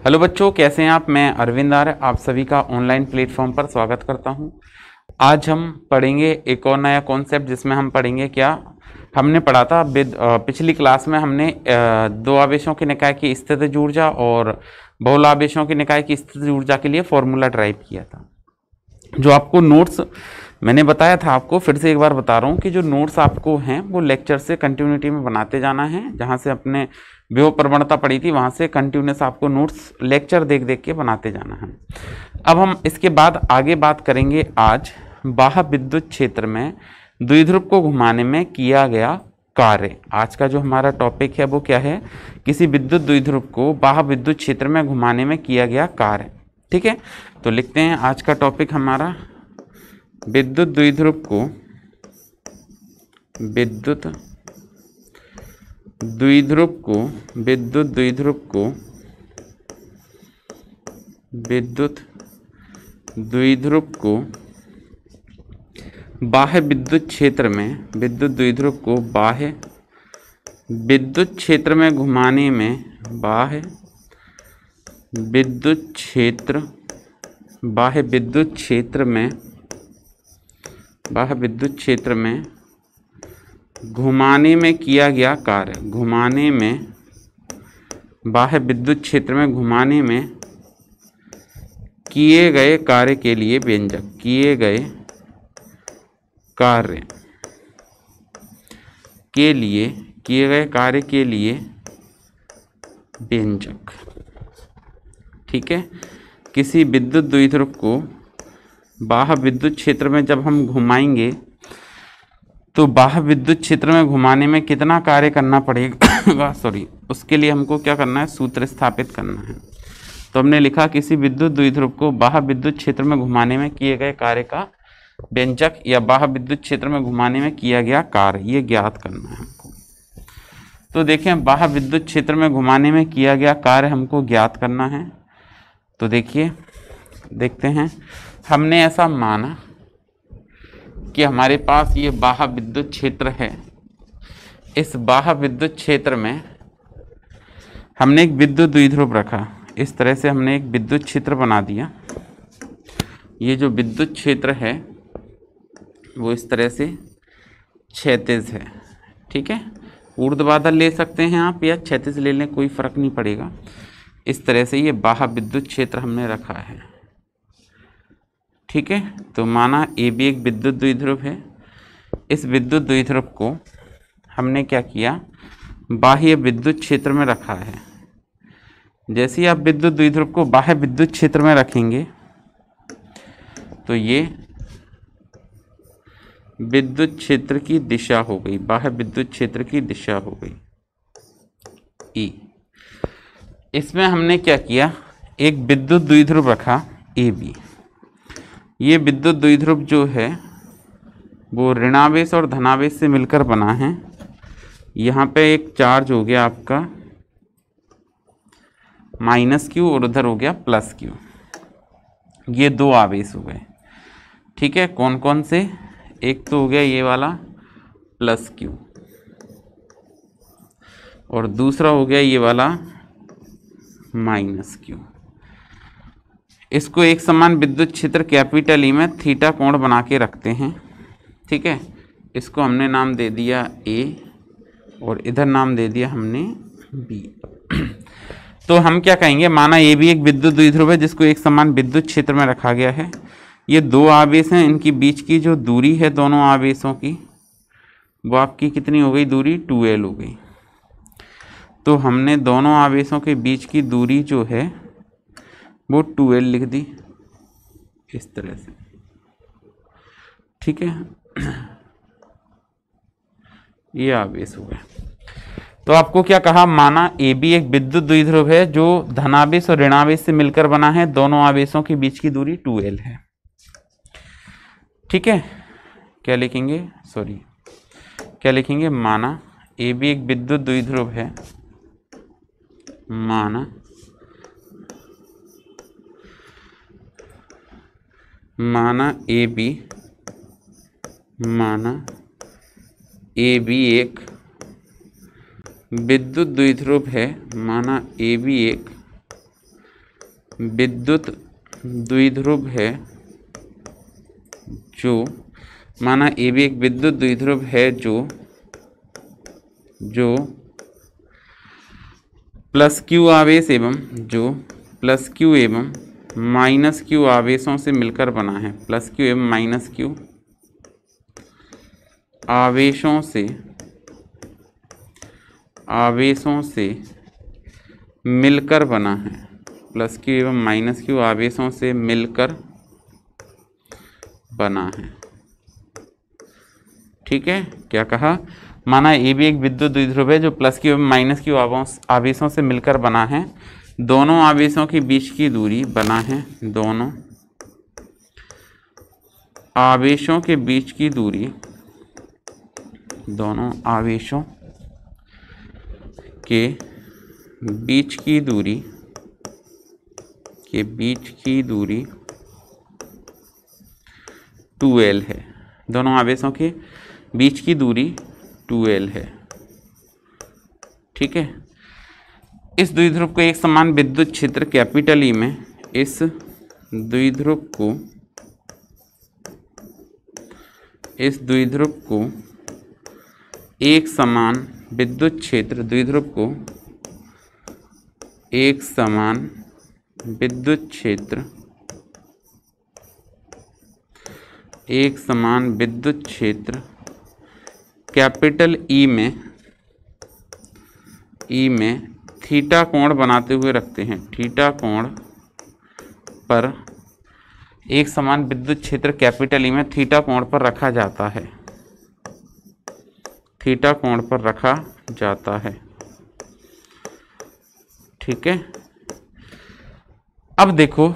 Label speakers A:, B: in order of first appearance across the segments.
A: Hello बच्चों, कैसे हैं आप। मैं अरविंद आर्य आप सभी का ऑनलाइन प्लेटफॉर्म पर स्वागत करता हूं। आज हम पढ़ेंगे एक और नया कॉन्सेप्ट, जिसमें हम पढ़ेंगे क्या हमने पढ़ा था पिछली क्लास में। हमने दो आवेशों के निकाय की स्थितिज ऊर्जा और बहुलावेशों के निकाय की स्थितिज ऊर्जा के लिए फॉर्मूला ड्राइव किया था। जो आपको नोट्स मैंने बताया था, आपको फिर से एक बार बता रहा हूँ कि जो नोट्स आपको हैं वो लेक्चर से कंटिन्यूटी में बनाते जाना है। जहाँ से अपने विभव प्रवणता पड़ी थी वहाँ से कंटिन्यूस आपको नोट्स लेक्चर देख देख के बनाते जाना है। अब हम इसके बाद आगे बात करेंगे आज बाह्य विद्युत क्षेत्र में द्विध्रुव को घुमाने में किया गया कार्य। आज का जो हमारा टॉपिक है वो क्या है, किसी विद्युत द्विध्रुव को बाह्य विद्युत क्षेत्र में घुमाने में किया गया कार्य। ठीक है, तो लिखते हैं आज का टॉपिक हमारा विद्युत द्विध्रुव को विद्युत द्विध्रुव को बाह्य विद्युत क्षेत्र में घुमाने में बाह्य विद्युत क्षेत्र में घुमाने में किया गया कार्य। बाह्य विद्युत क्षेत्र में घुमाने में किए गए कार्य के लिए व्यंजक। किए गए कार्य के लिए व्यंजक। ठीक है, किसी विद्युत द्विध्रुव को बाह्य विद्युत क्षेत्र में जब हम घुमाएंगे तो बाह्य विद्युत क्षेत्र में घुमाने में कितना कार्य करना पड़ेगा उसके लिए हमको क्या करना है, सूत्र स्थापित करना है। तो हमने लिखा किसी विद्युत द्विध्रुव को बाह्य विद्युत क्षेत्र में घुमाने में किए गए कार्य का व्यंजक या बाह्य विद्युत क्षेत्र में घुमाने में किया गया कार्य, ये ज्ञात करना है हमको। तो देखें, बाह्य विद्युत क्षेत्र में घुमाने में किया गया कार्य हमको ज्ञात करना है। तो देखिए, देखते हैं, हमने ऐसा माना कि हमारे पास ये बाह्य विद्युत क्षेत्र है। इस बाह्य विद्युत क्षेत्र में हमने एक विद्युत द्विध्रुव रखा। इस तरह से हमने एक विद्युत क्षेत्र बना दिया। ये जो विद्युत क्षेत्र है वो इस तरह से क्षैतिज है। ठीक है, ऊर्ध्वाधर ले सकते हैं आप या क्षैतिज ले लें, कोई फर्क नहीं पड़ेगा। इस तरह से ये बाह्य विद्युत क्षेत्र हमने रखा है। ठीक है, तो माना ए भी एक विद्युत द्विध्रुव है। इस विद्युत द्विध्रुव को हमने क्या किया, बाह्य विद्युत क्षेत्र में रखा है। जैसे ही आप विद्युत द्विध्रुव को बाह्य विद्युत क्षेत्र में रखेंगे तो ये विद्युत क्षेत्र की दिशा हो गई, बाह्य विद्युत क्षेत्र की दिशा हो गई ई। इसमें हमने क्या किया, एक विद्युत द्विध्रुव रखा ए बी। ये विद्युत द्विध्रुव जो है वो ऋणावेश और धनावेश से मिलकर बना है। यहाँ पे एक चार्ज हो गया आपका -q और उधर हो गया +q। ये दो आवेश हो गए। ठीक है, कौन कौन से, एक तो हो गया ये वाला +q और दूसरा हो गया ये वाला -q। इसको एक समान विद्युत क्षेत्र कैपिटल ई में थीटा कोण बना के रखते हैं। ठीक है, इसको हमने नाम दे दिया ए और इधर नाम दे दिया हमने बी। तो हम क्या कहेंगे, माना ये भी एक विद्युत द्विध्रुव है जिसको एक समान विद्युत क्षेत्र में रखा गया है। ये दो आवेश हैं, इनकी बीच की जो दूरी है दोनों आवेशों की वो आपकी कितनी हो गई, दूरी 2l हो गई। तो हमने दोनों आवेशों के बीच की दूरी जो है वो 2l लिख दी इस तरह से। ठीक है, ये आवेश हो गया। तो आपको क्या कहा, माना ए बी एक विद्युत द्विध्रुव है जो धनावेश और ऋणावेश से मिलकर बना है। दोनों आवेशों के बीच की दूरी 2l है। ठीक है, क्या लिखेंगे, माना ए बी एक विद्युत द्विध्रुव है। माना ए बी एक विद्युत द्विध्रुव है। माना ए बी एक विद्युत द्विध्रुव है जो, माना ए भी एक विद्युत द्विध्रुव है जो प्लस क्यू आवेश एवं माइनस क्यू आवेशों से मिलकर बना है। प्लस क्यू एवं माइनस क्यू आवेशों से मिलकर बना है। प्लस क्यू एवं माइनस क्यू आवेशों से मिलकर बना है। ठीक है, क्या कहा, माना ए भी एक विद्युत द्विध्रुव है जो प्लस क्यू एवं माइनस क्यू आवेशों से मिलकर बना है। दोनों आवेशों के बीच की दूरी बना है, दोनों आवेशों के बीच की दूरी, दोनों आवेशों के बीच की दूरी 2l है। दोनों आवेशों के बीच की दूरी 2l है। ठीक है, इस द्विध्रुव को एक समान विद्युत क्षेत्र कैपिटल ई में, इस द्विध्रुव को एक समान विद्युत क्षेत्र, द्विध्रुव को एक समान विद्युत क्षेत्र कैपिटल ई में थीटा कोण बनाते हुए रखते हैं। थीटा कोण पर एक समान विद्युत क्षेत्र कैपिटल ई में थीटा कोण पर रखा जाता है। थीटा कोण पर रखा जाता है। ठीक है, अब देखो,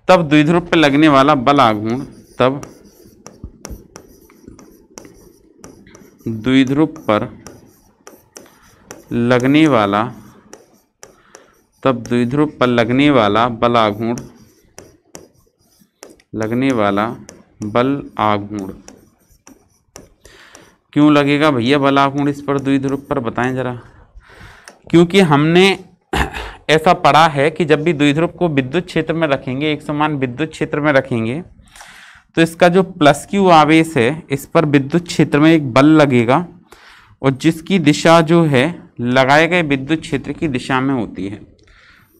A: तब द्विध्रुव पर लगने वाला बल आघूर्ण, तब द्विध्रुव पर लगने वाला बल आघूर्ण क्यों लगेगा भैया बल आघूर्ण इस पर द्विध्रुव पर, बताएं जरा। क्योंकि हमने ऐसा पढ़ा है कि जब भी द्विध्रुव को विद्युत क्षेत्र में रखेंगे, एक समान विद्युत क्षेत्र में रखेंगे, तो इसका जो प्लस क्यू आवेश है इस पर विद्युत क्षेत्र में एक बल लगेगा और जिसकी दिशा जो है लगाए गए विद्युत क्षेत्र की दिशा में होती है।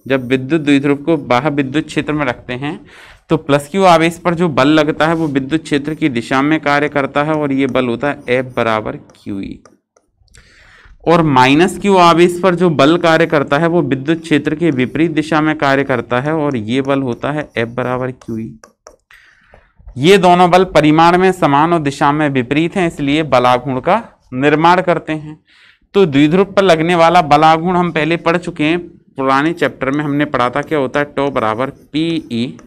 A: जब विद्युत द्विध्रुव को बाह्य विद्युत क्षेत्र में रखते हैं तो प्लस क्यू आवेश पर जो बल लगता है वो विद्युत क्षेत्र की दिशा में कार्य करता है और ये बल होता है F बराबर QE। और माइनस क्यू आवेश पर जो बल कार्य करता है वो विद्युत क्षेत्र के विपरीत दिशा में कार्य करता है और ये बल होता है F बराबर QE। ये दोनों बल परिमाण में समान और दिशा में विपरीत हैं, इसलिए बलाघूर्ण का निर्माण करते हैं। तो द्विध्रुव पर लगने वाला बलाघूर्ण हम पहले पढ़ चुके हैं, पुराने चैप्टर में हमने पढ़ा था, क्या होता है, टॉ बराबर PE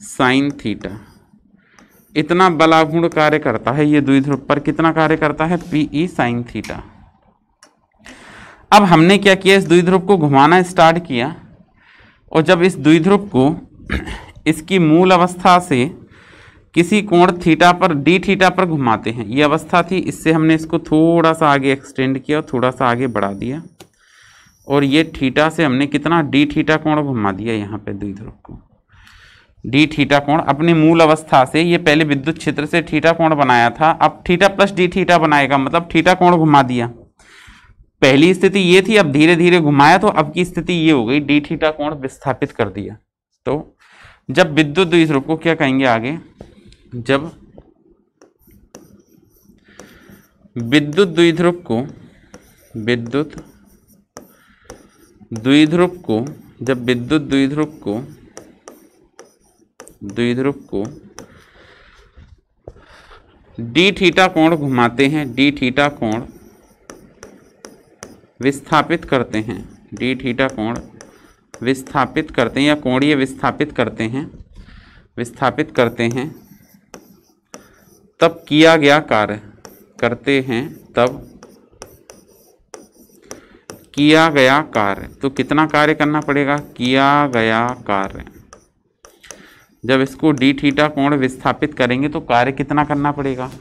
A: साइन थीटा। इतना बलाघूर्ण कार्य करता है ये द्विध्रुव पर, कितना कार्य करता है, PE साइन थीटा। अब हमने क्या किया, इस द्विध्रुव को घुमाना स्टार्ट किया और जब इस द्विध्रुव को इसकी मूल अवस्था से किसी कोण थीटा पर, डी थीटा पर घुमाते हैं, ये अवस्था थी, इससे हमने इसको थोड़ा सा आगे एक्सटेंड किया और थोड़ा सा आगे बढ़ा दिया और ये थीटा से हमने कितना, डी थीटा कोण घुमा दिया यहाँ पे द्विध्रुव को। डी थीटा कोण अपनी मूल अवस्था से, ये पहले विद्युत क्षेत्र से थीटा कोण बनाया था, अब थीटा प्लस डी थीटा बनाएगा, मतलब थीटा कोण घुमा दिया। पहली स्थिति ये थी, अब धीरे धीरे घुमाया तो अब की स्थिति ये हो गई, डी थीटा कोण विस्थापित कर दिया। तो जब विद्युत द्विध्रुव को क्या कहेंगे आगे, जब विद्युत द्विध्रुव को डी थीटा कोण घुमाते हैं, डी थीटा कोण विस्थापित करते हैं, डी थीटा कोण विस्थापित करते हैं या कोणीय विस्थापित करते हैं, तब किया गया कार्य करते हैं, तब किया गया कार्य, तो कितना कार्य करना पड़ेगा, किया गया कार्य। जब इसको डी थीटा कोण विस्थापित करेंगे तो कार्य कितना करना पड़ेगा,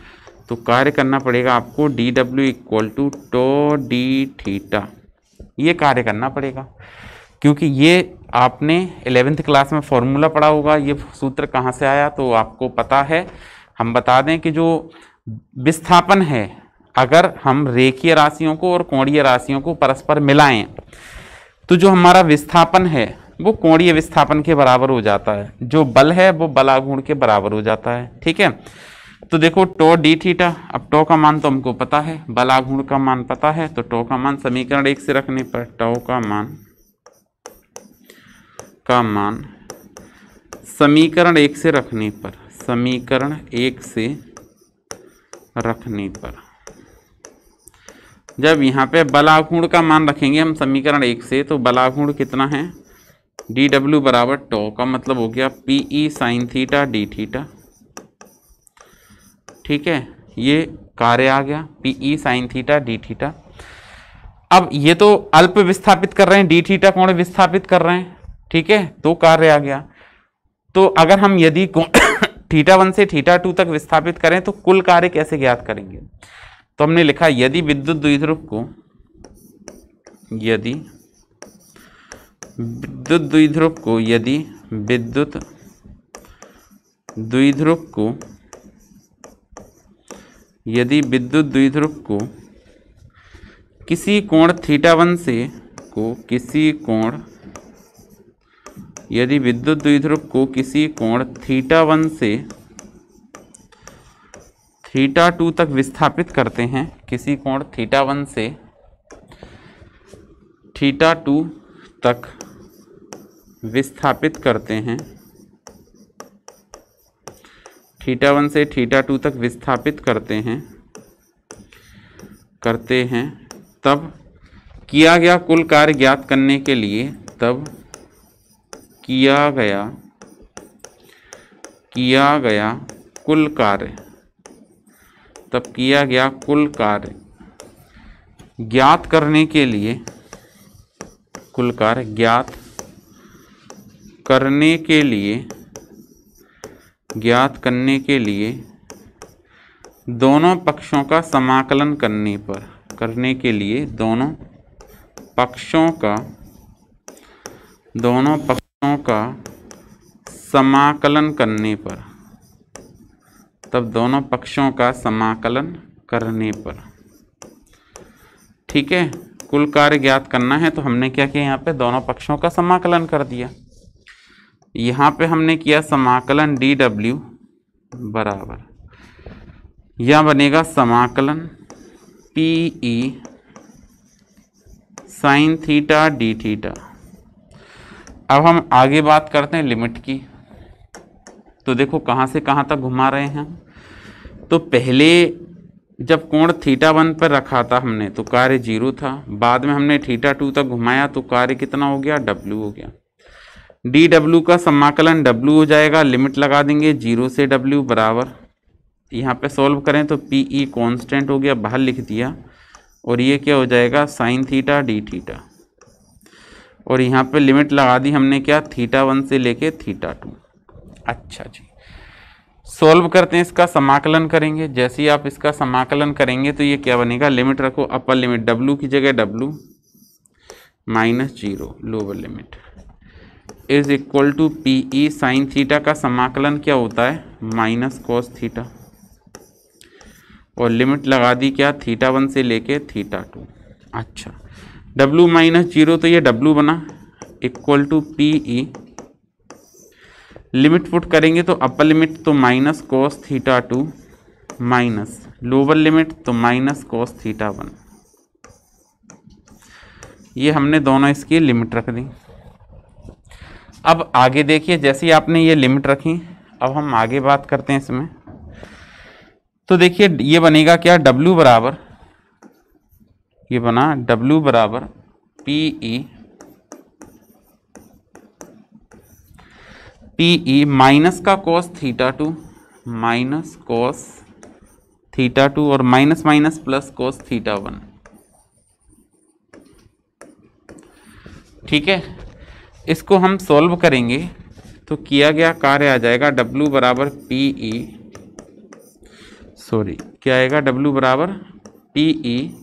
A: तो कार्य करना पड़ेगा आपको dw equal to tau d theta, ये कार्य करना पड़ेगा। क्योंकि ये आपने 11th क्लास में फॉर्मूला पढ़ा होगा, ये सूत्र कहाँ से आया तो आपको पता है। हम बता दें कि जो विस्थापन है, अगर हम रेखीय राशियों को और कोणीय राशियों को परस्पर मिलाएं तो जो हमारा विस्थापन है वो कोणीय विस्थापन के बराबर हो जाता है, जो बल है वो बलाघूर्ण के बराबर हो जाता है। ठीक है, तो देखो टो डी थीटा, अब टो का मान तो हमको पता है, बलाघूर्ण का मान पता है, तो टो का मान समीकरण 1 से रखने पर टो का मान समीकरण 1 से रखने पर, समीकरण 1 से रखने पर जब यहाँ पे बलाघूर्ण का मान रखेंगे हम समीकरण 1 से, तो बलाघूर्ण कितना है, डी डब्ल्यू बराबर टो का मतलब हो गया P E sine theta D theta. ठीक है, ये कार्य आ गया P E sine theta D theta. अब ये तो अल्प विस्थापित कर रहे हैं, डी थीटा कोण विस्थापित कर रहे हैं। ठीक है, तो कार्य आ गया। तो अगर हम यदि थीटा 1 से थीटा 2 तक विस्थापित करें तो कुल कार्य कैसे ज्ञात करेंगे, तो हमने लिखा यदि विद्युत द्विध्रुव को किसी कोण थीटा 1 से यदि विद्युत द्विध्रुव को किसी कोण थीटा 1 से थीटा 2 तक विस्थापित करते हैं, किसी कोण थीटा 1 से थीटा 2 तक विस्थापित करते हैं, थीटा 1 से थीटा 2 तक विस्थापित करते हैं, तब किया गया कुल कार्य ज्ञात करने के लिए, तब किया गया कुल कार्य ज्ञात करने के लिए, कुल कार्य ज्ञात करने के लिए दोनों पक्षों का समाकलन करने पर, दोनों पक्षों का समाकलन करने पर, तब दोनों पक्षों का समाकलन करने पर, ठीक है, कुल कार्य ज्ञात करना है। तो हमने क्या किया, यहाँ पे दोनों पक्षों का समाकलन कर दिया। यहाँ पे हमने किया समाकलन डी डब्ल्यू बराबर, यह बनेगा समाकलन P E sine theta D theta. अब हम आगे बात करते हैं लिमिट की। तो देखो कहाँ से कहाँ तक घुमा रहे हैं। तो पहले जब कोण थीटा 1 पर रखा था हमने तो कार्य 0 था, बाद में हमने थीटा 2 तक घुमाया तो कार्य कितना हो गया, W हो गया। डी डब्ल्यू का समाकलन W हो जाएगा, लिमिट लगा देंगे 0 से W बराबर, यहाँ पे सॉल्व करें तो पी ई कॉन्स्टेंट हो गया, बाहर लिख दिया, और ये क्या हो जाएगा साइन थीटा डी थीटा, और यहाँ पे लिमिट लगा दी हमने क्या, थीटा 1 से लेके थीटा 2। अच्छा जी, सॉल्व करते हैं, इसका समाकलन करेंगे। जैसे ही आप इसका समाकलन करेंगे तो ये क्या बनेगा, लिमिट रखो, अपर लिमिट W की जगह W -0, lower limit is equal to P E sine theta का समाकलन क्या होता है, माइनस कॉस थीटा, और लिमिट लगा दी क्या, थीटा 1 से लेके थीटा 2। अच्छा, W -0 तो ये W बना, equal to P E, limit put करेंगे तो अपर लिमिट तो minus cos theta 2 minus lower limit तो माइनस कॉस थीटा 1। ये हमने दोनों इसकी लिमिट रख दी। अब आगे देखिए, जैसे ही आपने ये लिमिट रखी, अब हम आगे बात करते हैं इसमें। तो देखिए ये बनेगा क्या, W बराबर, ये बना W बराबर पी ई माइनस का cos theta 2 minus cos theta 2 और minus minus plus cos theta 1। ठीक है, इसको हम सॉल्व करेंगे तो किया गया कार्य आ जाएगा W बराबर पी ई, सॉरी क्या आएगा, W बराबर P E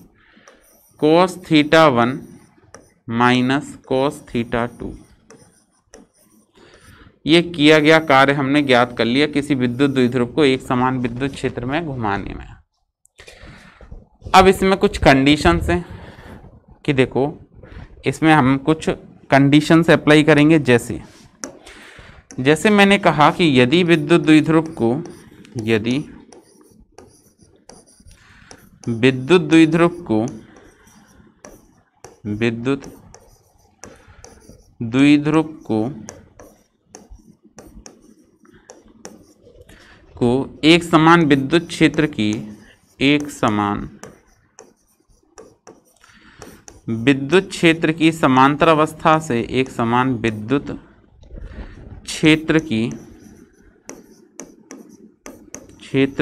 A: cos theta 1 minus cos theta 2। ये किया गया कार्य हमने ज्ञात कर लिया किसी विद्युत द्विध्रुव को एक समान विद्युत क्षेत्र में घुमाने में। अब इसमें कुछ कंडीशंस हैं कि देखो इसमें हम कुछ कंडीशंस अप्लाई करेंगे। जैसे मैंने कहा कि यदि विद्युत द्विध्रुव को एक समान विद्युत क्षेत्र की समांतर अवस्था से एक समान विद्युत क्षेत्र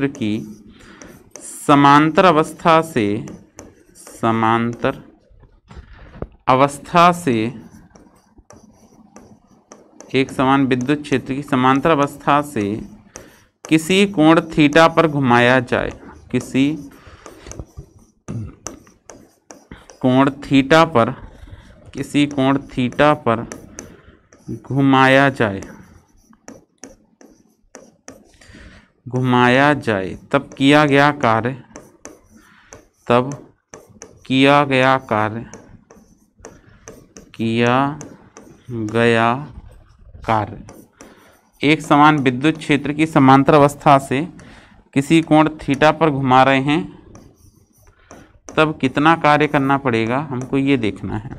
A: की समांतर अवस्था से एक समान विद्युत क्षेत्र की समांतर अवस्था से किसी कोण थीटा पर घुमाया जाए, किसी कोण थीटा पर घुमाया जाए तब किया गया कार्य एक समान विद्युत क्षेत्र की समांतर अवस्था से किसी कोण थीटा पर घुमा रहे हैं, तब कितना कार्य करना पड़ेगा हमको ये देखना है।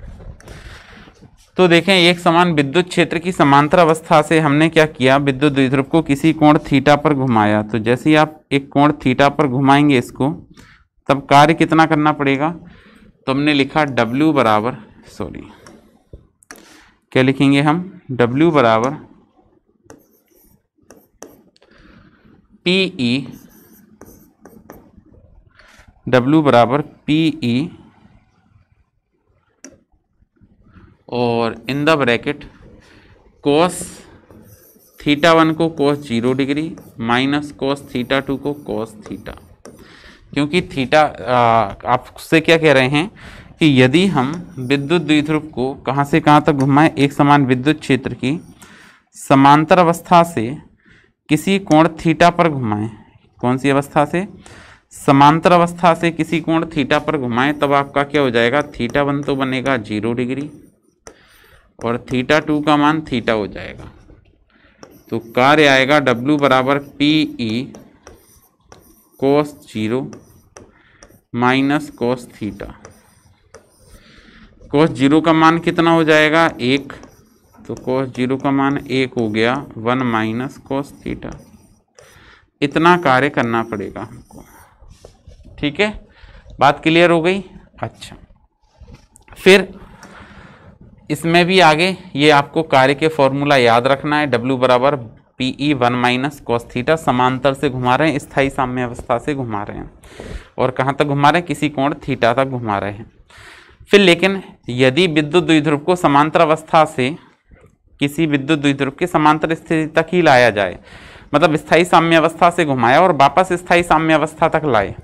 A: तो देखें, एक समान विद्युत क्षेत्र की समांतर अवस्था से हमने क्या किया, विद्युत द्विध्रुव को किसी कोण थीटा पर घुमाया। तो जैसे ही आप एक कोण थीटा पर घुमाएंगे इसको, तब कार्य कितना करना पड़ेगा। तो हमने लिखा W बराबर, क्या लिखेंगे हम, W बराबर PE और in the bracket cos theta 1 को cos 0 degree minus cos theta 2 को cos थीटा। क्योंकि थीटा आपसे क्या कह रहे हैं कि यदि हम विद्युत द्विध्रुव को कहाँ से कहाँ तक घुमाएं, एक समान विद्युत क्षेत्र की समांतर अवस्था से किसी कोण थीटा पर घुमाएं। कौन सी अवस्था से, समांतर अवस्था से किसी कोण थीटा पर घुमाएं, तब आपका क्या हो जाएगा, थीटा 1 तो बनेगा 0 डिग्री और थीटा 2 का मान थीटा हो जाएगा। तो कार्य आएगा W बराबर PE cos 0 minus cos theta. cos 0 का मान कितना हो जाएगा, 1, तो cos 0 का मान 1 हो गया, 1 माइनस cos थीटा। इतना कार्य करना पड़ेगा हमको। ठीक है, बात क्लियर हो गई। अच्छा, फिर इसमें भी आगे ये आपको कार्य के फॉर्मूला याद रखना है। W बराबर PE 1 माइनस cos थीटा, समांतर से घुमा रहे हैं, स्थायी साम्य अवस्था से घुमा रहे हैं, और कहाँ तक घुमा रहे हैं, किसी कोण थीटा तक घुमा रहे हैं। फिर लेकिन यदि विद्युत द्विध्रुव को समांतर अवस्था से किसी विद्युत द्विध्रुव के समांतर स्थिति तक ही लाया जाए, मतलब स्थायी साम्य अवस्था से घुमाया और वापस स्थायी साम्य अवस्था तक लाए,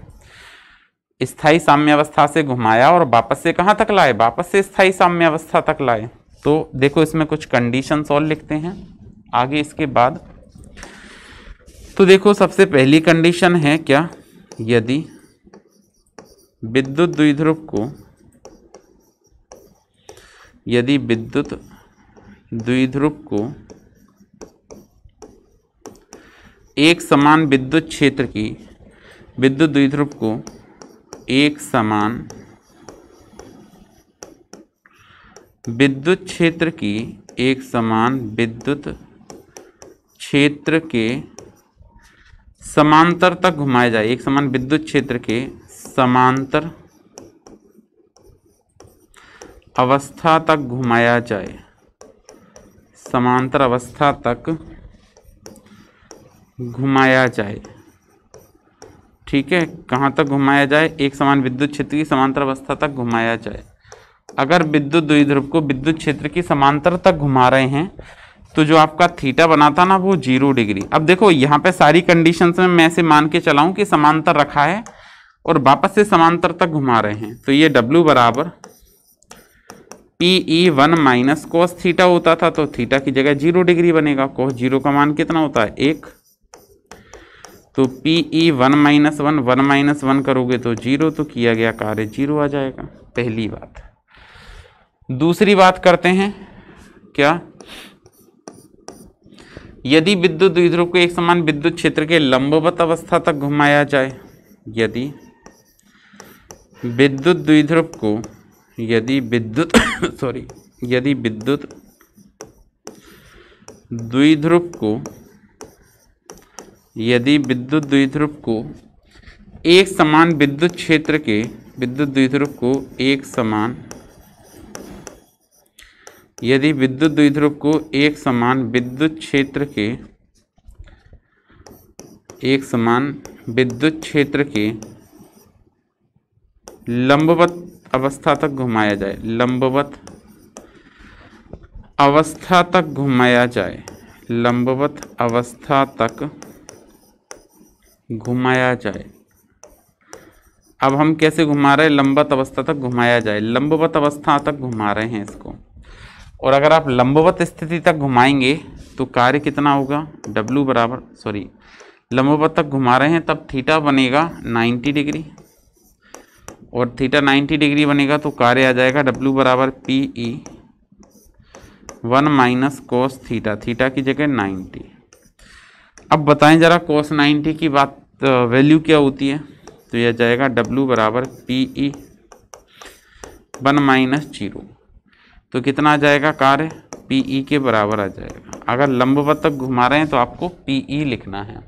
A: स्थायी साम्य अवस्था से घुमाया और वापस से कहाँ तक लाए, वापस से स्थायी साम्य अवस्था तक लाए। तो देखो इसमें कुछ कंडीशंस और लिखते हैं आगे इसके बाद। तो देखो सबसे पहली कंडीशन है क्या, यदि विद्युत द्विध्रुव को एक समान विद्युत क्षेत्र की एक समान विद्युत क्षेत्र के समांतर तक घुमाया जाए, एक समान विद्युत क्षेत्र के समांतर अवस्था तक घुमाया जाए, समांतर अवस्था तक घुमाया जाए। ठीक है, कहाँ तक घुमाया जाए, एक समान विद्युत क्षेत्र की समांतर अवस्था तक घुमाया जाए। अगर विद्युत द्विध्रुव को विद्युत क्षेत्र की समांतर तक घुमा रहे हैं, तो जो आपका थीटा बनाता ना वो 0 डिग्री। अब देखो यहाँ पे सारी कंडीशंस में मैं से मान के चलाऊं कि समांतर रखा है और वापस से समांतर तक घुमा रहे हैं, तो ये W बराबर PE1 माइनस कॉस थीटा होता था तो थीटा की जगह 0 डिग्री बनेगा। कॉस 0 का मान कितना होता है 1, तो PE1 माइनस 1 1 माइनस 1 करोगे तो 0, तो किया गया कार्य 0 आ जाएगा। पहली बात। दूसरी बात करते हैं क्या, यदि विद्युत द्विध्रुव को एक समान विद्युत क्षेत्र के लंबवत अवस्था तक घुमाया जाए, यदि विद्युत द्विध्रुव को यदि विद्युत द्विध्रुव को एक समान विद्युत क्षेत्र के यदि विद्युत द्विध्रुव को एक समान विद्युत क्षेत्र के लंबवत अवस्था तक घुमाया जाए, लंबवत अवस्था तक घुमाया जाए। अब हम कैसे घुमा रहे हैं, लंबवत अवस्था तक घुमाया जाए, लंबवत अवस्था तक घुमा रहे हैं इसको। और अगर आप लंबवत स्थिति तक घुमाएंगे तो कार्य कितना होगा, W बराबर लंबवत तक घुमा रहे हैं तब थीटा बनेगा 90 डिग्री, और थीटा 90 डिग्री बनेगा तो कार्य आ जाएगा W बराबर PE1 minus cos theta, theta की जगह 90। अब बताएं जरा कॉस 90 की बात वैल्यू क्या होती है, तो यह जाएगा W बराबर PE1 माइनस 0, तो कितना आ जाएगा कार्य PE के बराबर आ जाएगा। अगर लंबवत तक घुमा रहे हैं तो आपको PE लिखना है।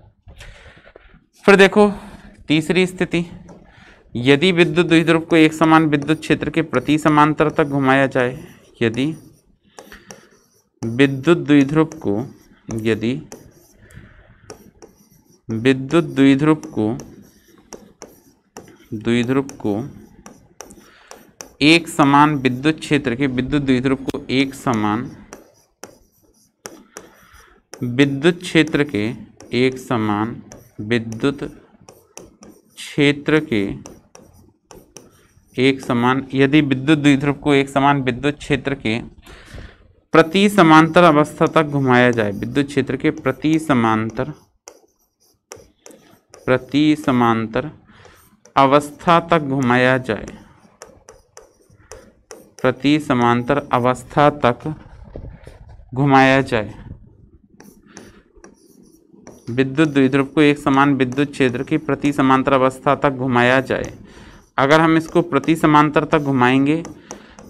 A: फिर देखो तीसरी स्थिति, यदि विद्युत द्विध्रुव को एक समान विद्युत क्षेत्र के प्रति समांतर तक घुमाया जाए, यदि विद्युत द्विध्रुव को एक समान विद्युत क्षेत्र के विद्युत द्विध्रुव को एक समान विद्युत क्षेत्र के यदि विद्युत द्विध्रुव को एक समान विद्युत क्षेत्र के प्रति समांतर अवस्था तक घुमाया जाए, विद्युत क्षेत्र के प्रति समांतर अवस्था तक घुमाया जाए, प्रति समांतर अवस्था तक घुमाया जाए, विद्युत द्विध्रुव को एक समान विद्युत क्षेत्र की प्रति समांतर अवस्था तक घुमाया जाए। अगर हम इसको प्रति समांतर तक घुमाएंगे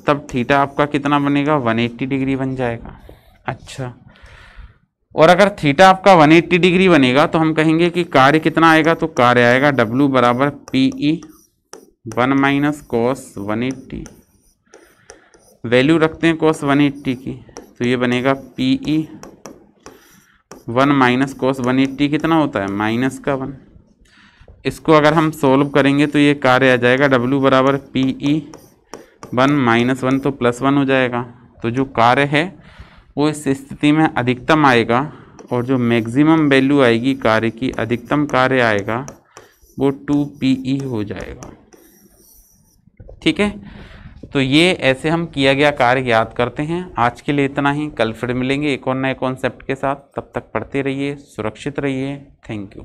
A: तब थीटा आपका कितना बनेगा 180 डिग्री बन जाएगा। अच्छा, और अगर थीटा आपका 180 डिग्री बनेगा तो हम कहेंगे कि कार्य कितना आएगा, तो कार्य आएगा W बराबर PE1 माइनस कॉस 180, वैल्यू रखते हैं कॉस 180 की, तो ये बनेगा PE1 माइनस कॉस 180 कितना होता है -1। इसको अगर हम सोल्व करेंगे तो ये कार्य आ जाएगा W बराबर PE1 माइनस 1, तो +1 हो जाएगा। तो जो कार्य है वो इस स्थिति में अधिकतम आएगा, और जो मैक्सिमम वैल्यू आएगी कार्य की, अधिकतम कार्य आएगा वो 2PE हो जाएगा। ठीक है, तो ये ऐसे हम किया गया कार्य याद करते हैं। आज के लिए इतना ही, कल फिर मिलेंगे एक और नए कॉन्सेप्ट के साथ। तब तक पढ़ते रहिए, सुरक्षित रहिए। Thank you.